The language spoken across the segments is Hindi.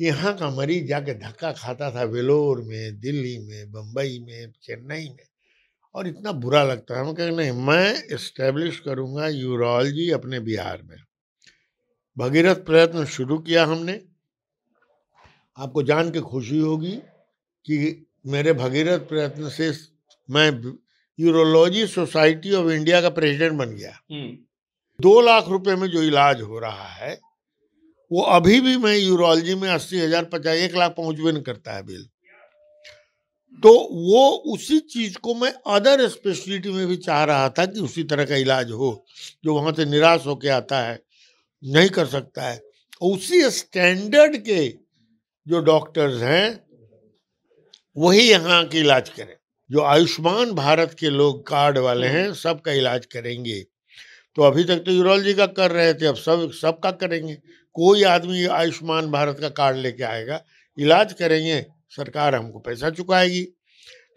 कि यहाँ का मरीज जाके धक्का खाता था वेलोर में, दिल्ली में, बम्बई में, चेन्नई में, और इतना बुरा लगता है। हम कहें नहीं, मैं एस्टेब्लिश करूंगा यूरोलॉजी अपने बिहार में। भगीरथ प्रयत्न शुरू किया हमने। आपको जान के खुशी होगी कि मेरे भगीरथ प्रयत्न से मैं यूरोलॉजी सोसाइटी ऑफ इंडिया का प्रेसिडेंट बन गया। 2 लाख रुपए में जो इलाज हो रहा है वो अभी भी मैं यूरोलॉजी में 80,000 50 1 लाख पहुंच भी नहीं करता है बिल। तो वो उसी चीज को मैं अदर स्पेशलिटी में भी चाह रहा था कि उसी तरह का इलाज हो, जो वहां से निराश होके आता है, नहीं कर सकता है, उसी स्टैंडर्ड के जो डॉक्टर्स हैं वही यहाँ के इलाज करें। जो आयुष्मान भारत के लोग कार्ड वाले हैं सबका इलाज करेंगे। तो अभी तक तो यूरोलॉजी का कर रहे थे, अब सबका करेंगे। कोई आदमी आयुष्मान भारत का कार्ड लेके आएगा, इलाज करेंगे, सरकार हमको पैसा चुकाएगी।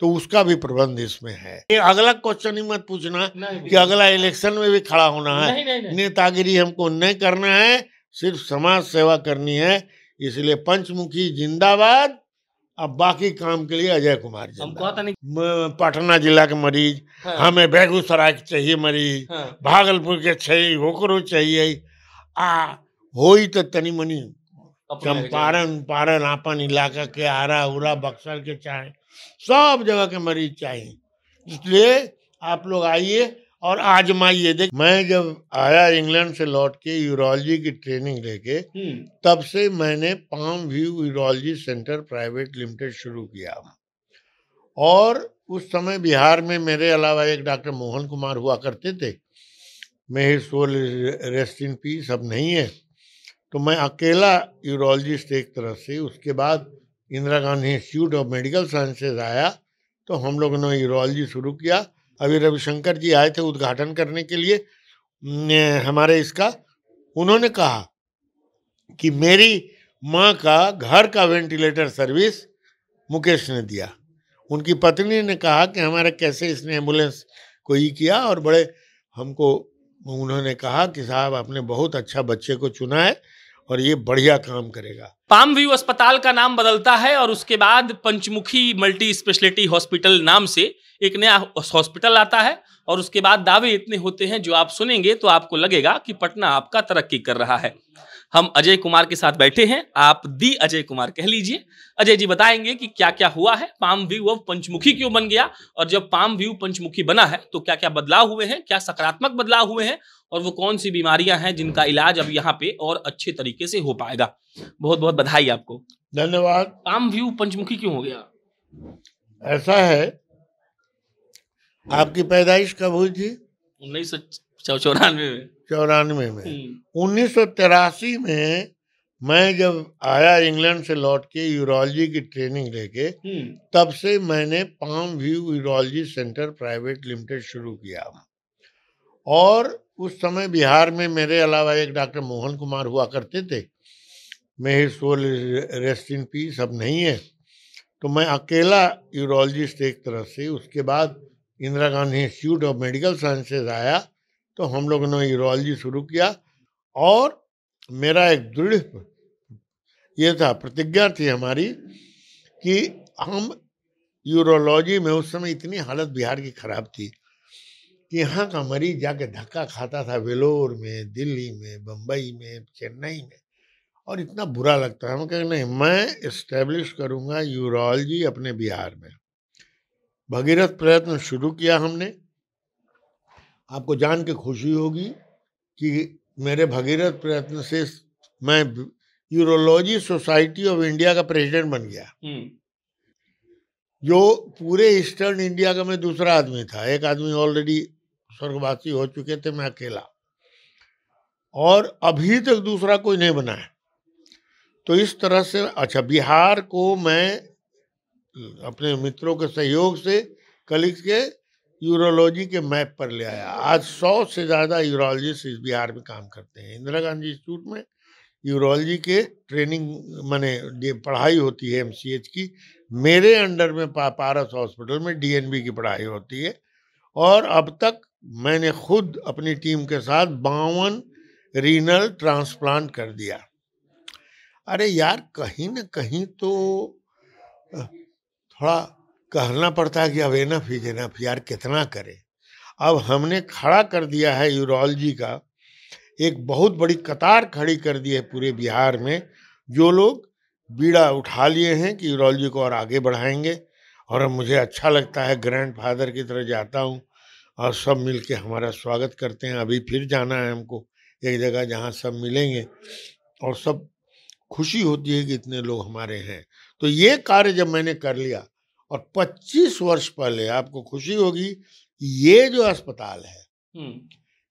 तो उसका भी प्रबंध इसमें है। ये अगला क्वेश्चन ही मत पूछना कि अगला इलेक्शन में भी खड़ा होना है। नहीं। नेतागिरी हमको नहीं करना है, सिर्फ समाज सेवा करनी है। इसलिए पंचमुखी जिंदाबाद। अब बाकी काम के लिए अजय कुमार जिंदाबाद। पटना जिला के मरीज, हमें बेगूसराय के चाहिए मरीज, भागलपुर के चाहिए, होकरो चाहिए, होई तो तनी मनी चंपारण आपन इलाका के आरा उरा बक्सर के चाहे, सब जगह के मरीज चाहिए। इसलिए आप लोग आइए और आजमाइए। देख, मैं जब आया इंग्लैंड से लौट के यूरोलॉजी की ट्रेनिंग लेके, तब से मैंने palm view urology centre private limited शुरू किया। और उस समय बिहार में मेरे अलावा एक डॉक्टर मोहन कुमार हुआ करते थे, मेरी सोल रेस्ट इन पीस, अब नहीं है। तो मैं अकेला यूरोलॉजिस्ट एक तरह से। उसके बाद Indira Gandhi institute of medical sciences आया, तो हम लोगों ने यूरोलॉजी शुरू किया। अभी रविशंकर जी आए थे उद्घाटन करने के लिए हमारे इसका। उन्होंने कहा कि मेरी माँ का घर का वेंटिलेटर सर्विस मुकेश ने दिया। उनकी पत्नी ने कहा कि हमारा कैसे इसने एम्बुलेंस को ही किया, और बड़े हमको उन्होंने कहा कि साहब आपने बहुत अच्छा बच्चे को चुना है और ये बढ़िया काम करेगा। पाम व्यू अस्पताल का नाम बदलता है और उसके बाद पंचमुखी मल्टी स्पेशलिटी हॉस्पिटल नाम से एक नया हॉस्पिटल आता है। और उसके बाद दावे इतने होते हैं जो आप सुनेंगे तो आपको लगेगा कि पटना आपका तरक्की कर रहा है। हम अजय कुमार के साथ बैठे हैं, आप दी अजय कुमार कह लीजिए। अजय जी बताएंगे कि क्या क्या हुआ है, पाम व्यू अब पंचमुखी क्यों बन गया, और जब पाम व्यू पंचमुखी बना है तो क्या क्या बदलाव हुए हैं, क्या सकारात्मक बदलाव हुए हैं, और वो कौन सी बीमारियां हैं जिनका इलाज अब यहाँ पे और अच्छे तरीके से हो पाएगा। बहुत बहुत बधाई आपको। धन्यवाद। पाम व्यू पंचमुखी क्यों हो गया? ऐसा है, आपकी पैदाइश कब हुई थी? 1994 में। 94 में। 1983 में मैं जब आया इंग्लैंड से लौट के यूरोलॉजी की ट्रेनिंग लेके, तब से मैंने palm view urology centre private limited शुरू किया। और उस समय बिहार में मेरे अलावा एक डॉक्टर मोहन कुमार हुआ करते थे, मेरी सोल रेस्ट इन पीस, अब नहीं है। तो मैं अकेला यूरोलॉजिस्ट एक तरह से। उसके बाद Indira Gandhi institute of medical sciences आया, तो हम लोगों ने यूरोलॉजी शुरू किया। और मेरा एक दृढ़ ये था, प्रतिज्ञा थी हमारी कि हम यूरोलॉजी में, उस समय इतनी हालत बिहार की खराब थी कि यहाँ का मरीज जाके धक्का खाता था वेलोर में, दिल्ली में, बम्बई में, चेन्नई में, और इतना बुरा लगता है। हम कहें नहीं, मैं एस्टेब्लिश करूंगा यूरोलॉजी अपने बिहार में। भगीरथ प्रयत्न शुरू किया हमने। आपको जान के खुशी होगी कि मेरे भगीरथ प्रयत्न से मैं यूरोलॉजी सोसाइटी ऑफ इंडिया का प्रेसिडेंट बन गया। जो पूरे ईस्टर्न इंडिया का मैं दूसरा आदमी था। एक आदमी ऑलरेडी स्वर्गवासी हो चुके थे, मैं अकेला, और अभी तक दूसरा कोई नहीं बना है। तो इस तरह से अच्छा, बिहार को मैं अपने मित्रों के सहयोग से, कलीग्स के, यूरोलॉजी के मैप पर ले आया। आज 100 से ज़्यादा यूरोलॉजिस्ट इस बिहार में काम करते हैं। इंदिरा गांधी इंस्टीट्यूट में यूरोलॉजी के ट्रेनिंग माने पढ़ाई होती है MCH की। मेरे अंडर में पारस हॉस्पिटल में DNB की पढ़ाई होती है। और अब तक मैंने खुद अपनी टीम के साथ 52 रीनल ट्रांसप्लांट कर दिया। अरे यार, कहीं न कहीं तो अ, थोड़ा कहना पड़ता है कि अब एनफ इज़ एनफ यार, कितना करें। अब हमने खड़ा कर दिया है यूरोलॉजी का, एक बहुत बड़ी कतार खड़ी कर दी है पूरे बिहार में, जो लोग बीड़ा उठा लिए हैं कि यूरोलॉजी को और आगे बढ़ाएँगे। और अब मुझे अच्छा लगता है, ग्रैंडफ़ादर की तरह जाता हूँ और सब मिल के हमारा स्वागत करते हैं। अभी फिर जाना है हमको एक जगह जहाँ सब मिलेंगे और सब खुशी होती है कि इतने लोग हमारे हैं। तो ये कार्य जब मैंने कर लिया, और 25 वर्ष पहले आपको खुशी होगी, ये जो अस्पताल है, हम्म।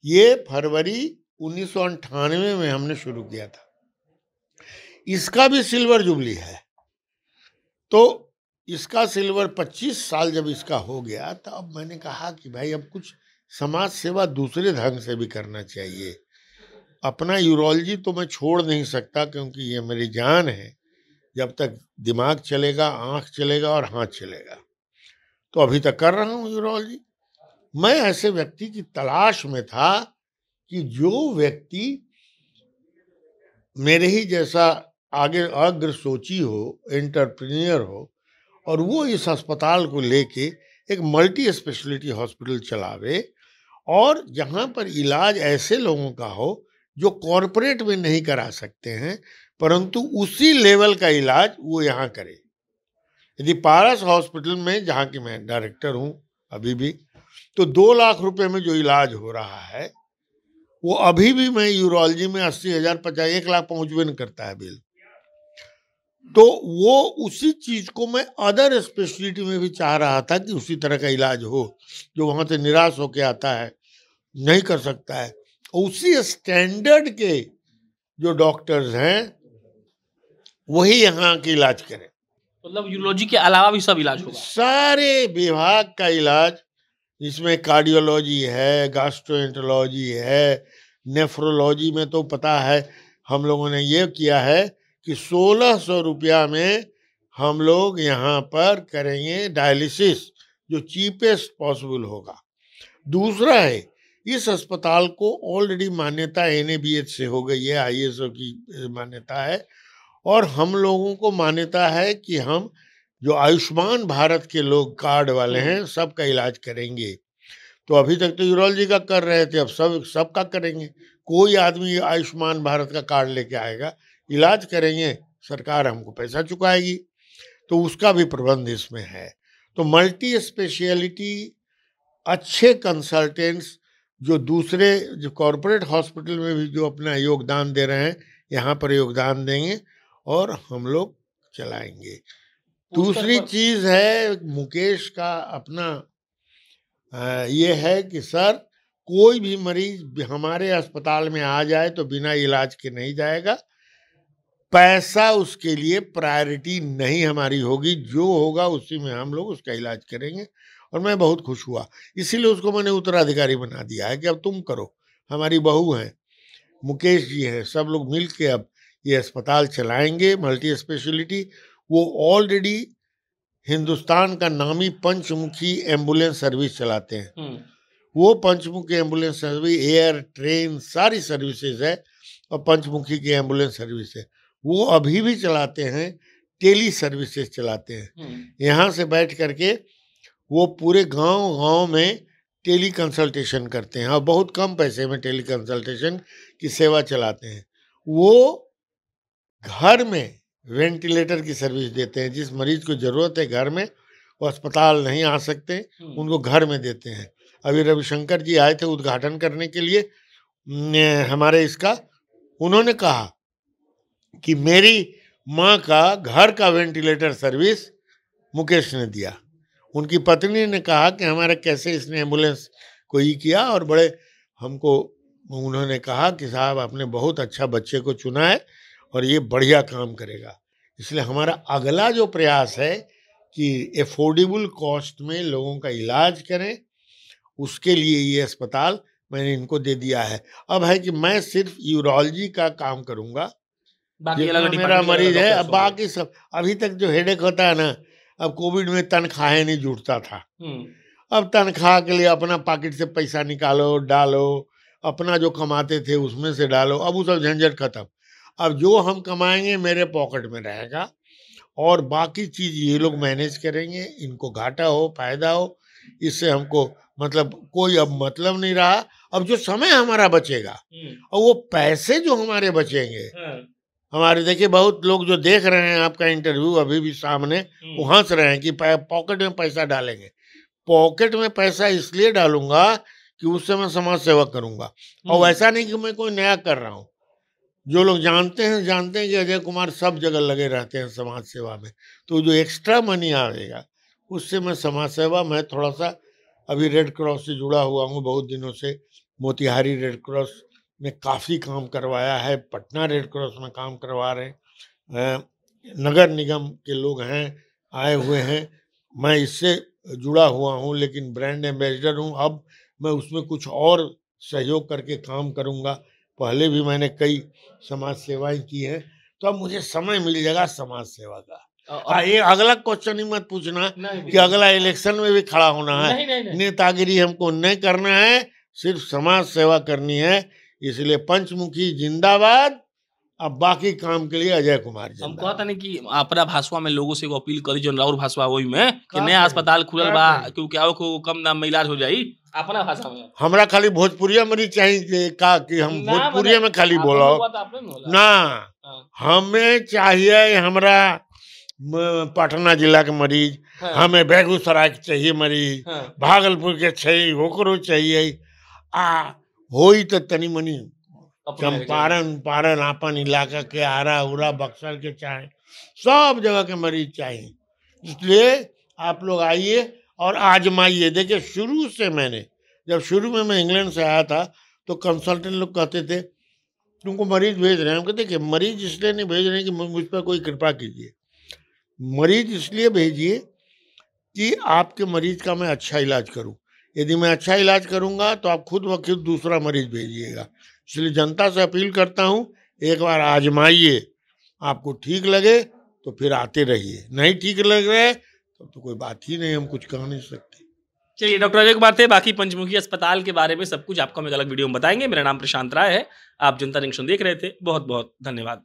ये फरवरी 1998 में हमने शुरू किया था। इसका भी सिल्वर जुबली है। तो इसका सिल्वर 25 साल जब इसका हो गया, तो अब मैंने कहा कि भाई अब कुछ समाज सेवा दूसरे ढंग से भी करना चाहिए। अपना यूरोलॉजी तो मैं छोड़ नहीं सकता, क्योंकि ये मेरी जान है। जब तक दिमाग चलेगा, आँख चलेगा और हाथ चलेगा। तो अभी तक कर रहा हूँ यूरोलॉजी। मैं ऐसे व्यक्ति की तलाश में था कि जो व्यक्ति मेरे ही जैसा आगे अग्रसोची हो, एंटरप्रेन्योर हो, और वो इस अस्पताल को लेके एक मल्टी स्पेशलिटी हॉस्पिटल चलावे, और जहाँ पर इलाज ऐसे लोगों का हो जो कॉरपोरेट में नहीं करा सकते हैं, परंतु उसी लेवल का इलाज वो यहाँ करे। यदि पारस हॉस्पिटल में, जहाँ की मैं डायरेक्टर हूँ अभी भी, तो 2 लाख रुपए में जो इलाज हो रहा है, वो अभी भी मैं यूरोलॉजी में 80,000 50 1 लाख पहुंचवे नहीं करता है बिल। तो वो उसी चीज को मैं अदर स्पेशलिटी में भी चाह रहा था कि उसी तरह का इलाज हो। जो वहां से निराश होके आता है, नहीं कर सकता है, उसी स्टैंडर्ड के जो डॉक्टर्स हैं वही यहाँ के इलाज करें। मतलब यूरोलॉजी के अलावा भी सब इलाज होगा? सारे विभाग का इलाज, इसमें कार्डियोलॉजी है, गैस्ट्रोएंटरोलॉजी है, नेफ्रोलॉजी में तो पता है हम लोगों ने ये किया है कि 1600 रुपया में हम लोग यहाँ पर करेंगे डायलिसिस, जो चीपेस्ट पॉसिबल होगा। दूसरा है, इस अस्पताल को ऑलरेडी मान्यता NABH से हो गई है, ISO की मान्यता है, और हम लोगों को मान्यता है कि हम जो आयुष्मान भारत के लोग कार्ड वाले हैं, सबका इलाज करेंगे। तो अभी तक तो यूरोलॉजी का कर रहे थे, अब सबका करेंगे। कोई आदमी आयुष्मान भारत का कार्ड लेके आएगा, इलाज करेंगे, सरकार हमको पैसा चुकाएगी। तो उसका भी प्रबंध इसमें है। तो मल्टी स्पेशलिटी अच्छे कंसल्टेंट्स जो दूसरे जो कॉरपोरेट हॉस्पिटल में भी जो अपना योगदान दे रहे हैं, यहाँ पर योगदान देंगे और हम लोग चलाएंगे। दूसरी चीज है, मुकेश का अपना ये है कि सर, कोई भी मरीज हमारे अस्पताल में आ जाए तो बिना इलाज के नहीं जाएगा। पैसा उसके लिए प्रायोरिटी नहीं हमारी होगी, जो होगा उसी में हम लोग उसका इलाज करेंगे। और मैं बहुत खुश हुआ, इसीलिए उसको मैंने उत्तराधिकारी बना दिया है कि अब तुम करो, हमारी बहू है, मुकेश जी हैं, सब लोग मिल के अब ये अस्पताल चलाएंगे मल्टी स्पेशलिटी। वो ऑलरेडी हिंदुस्तान का नामी पंचमुखी एम्बुलेंस सर्विस चलाते हैं। वो पंचमुखी एम्बुलेंस सर्विस, एयर, ट्रेन, सारी सर्विसेज है, और पंचमुखी की एम्बुलेंस सर्विस है। वो अभी भी चलाते हैं, टेली सर्विसेज चलाते हैं। यहाँ से बैठ करके वो पूरे गांव में टेली कंसल्टेशन करते हैं, और बहुत कम पैसे में टेली कंसल्टेशन की सेवा चलाते हैं। वो घर में वेंटिलेटर की सर्विस देते हैं। जिस मरीज को जरूरत है घर में, वो अस्पताल नहीं आ सकते, उनको घर में देते हैं। अभी रविशंकर जी आए थे उद्घाटन करने के लिए हमारे इसका, उन्होंने कहा कि मेरी माँ का घर का वेंटिलेटर सर्विस मुकेश ने दिया। उनकी पत्नी ने कहा कि हमारा कैसे इसने एम्बुलेंस को ही किया, और बड़े हमको उन्होंने कहा कि साहब आपने बहुत अच्छा बच्चे को चुना है और ये बढ़िया काम करेगा। इसलिए हमारा अगला जो प्रयास है कि एफोर्डेबल कॉस्ट में लोगों का इलाज करें, उसके लिए ये अस्पताल मैंने इनको दे दिया है। अब है कि मैं सिर्फ यूरोलॉजी का काम करूंगा, जितना मेरा मरीज है। अब बाकी सब, अभी तक जो हेडेक होता है ना, अब कोविड में तनख्वाहें नहीं जुटता था। अब तनख्वाह के लिए अपना पॉकेट से पैसा निकालो, डालो, अपना जो कमाते थे उसमें से डालो, अब वो सब झंझट खत्म। अब जो हम कमाएंगे मेरे पॉकेट में रहेगा और बाकी चीज ये लोग मैनेज करेंगे, इनको घाटा हो फायदा हो इससे हमको मतलब कोई अब मतलब नहीं रहा। अब जो समय हमारा बचेगा और वो पैसे जो हमारे बचेंगे, हमारे देखिए बहुत लोग जो देख रहे हैं आपका इंटरव्यू अभी भी सामने, वो हंस रहे हैं कि पॉकेट में पैसा डालेंगे। पॉकेट में पैसा इसलिए डालूंगा कि उससे मैं समाज सेवा करूंगा, और वैसा नहीं कि मैं कोई नया कर रहा हूँ। जो लोग जानते हैं कि अजय कुमार सब जगह लगे रहते हैं समाज सेवा में, तो जो एक्स्ट्रा मनी आएगा उससे मैं समाज सेवा में थोड़ा सा, अभी रेड क्रॉस से जुड़ा हुआ हूँ बहुत दिनों से, मोतिहारी रेड क्रॉस में काफ़ी काम करवाया है, पटना रेड क्रॉस में काम करवा रहे हैं, नगर निगम के लोग हैं आए हुए हैं, मैं इससे जुड़ा हुआ हूँ लेकिन ब्रांड एम्बेसडर हूँ। अब मैं उसमें कुछ और सहयोग करके काम करूँगा। पहले भी मैंने कई समाज सेवाएं की है, तो अब मुझे समय मिल जाएगा समाज सेवा का। ये अगला क्वेश्चन ही मत पूछना कि अगला इलेक्शन में भी खड़ा होना है। नहीं। नेतागिरी हमको नहीं करना है, सिर्फ समाज सेवा करनी है। इसलिए पंचमुखी जिंदाबाद। अब बाकी काम के लिए अजय कुमार हम जिंदाबाद। कहता नहीं कि अपना भाषवा में लोगों से अपील करी जो राउर भाषवा वही में कि नया अस्पताल खुलल बा क्योंकि आओ को कम दाम में इलाज हो जाई। अपना भाषा में हमरा खाली भोजपुरिया मरीज चाहिए का कि हम भोजपुरिया में खाली बोलो ना, हमें चाहिए हमरा पटना जिला के मरीज, हमें बेगूसराय के चाहिए मरीज, भागलपुर के चाहिए, होकरो चाहिए होई तो तनी मनी चंपारण आपन इलाका के आरा उरा बक्सर के चाहे सब जगह के मरीज चाहिए। इसलिए आप लोग आइए और आजमाइए। देखिए शुरू से मैंने जब शुरू में मैं इंग्लैंड से आया था तो कंसल्टेंट लोग कहते थे तुमको मरीज भेज रहे हैं। हम कहते देखिए मरीज इसलिए नहीं भेज रहे हैं कि मुझ पर कोई कृपा कीजिए, मरीज इसलिए भेजिए कि आपके मरीज का मैं अच्छा इलाज करूं। यदि मैं अच्छा इलाज करूंगा तो आप खुद ब खुद दूसरा मरीज भेजिएगा। इसलिए जनता से अपील करता हूं एक बार आजमाइए, आपको ठीक लगे तो फिर आते रहिए, नहीं ठीक लग रहे तो कोई बात ही नहीं, हम कुछ कह नहीं सकते। चलिए डॉक्टर अजय कुमार थे, बाकी पंचमुखी अस्पताल के बारे में सब कुछ आपको हम एक अलग वीडियो में बताएंगे। मेरा नाम प्रशांत राय है, आप जनता जंक्शन देख रहे थे। बहुत बहुत धन्यवाद।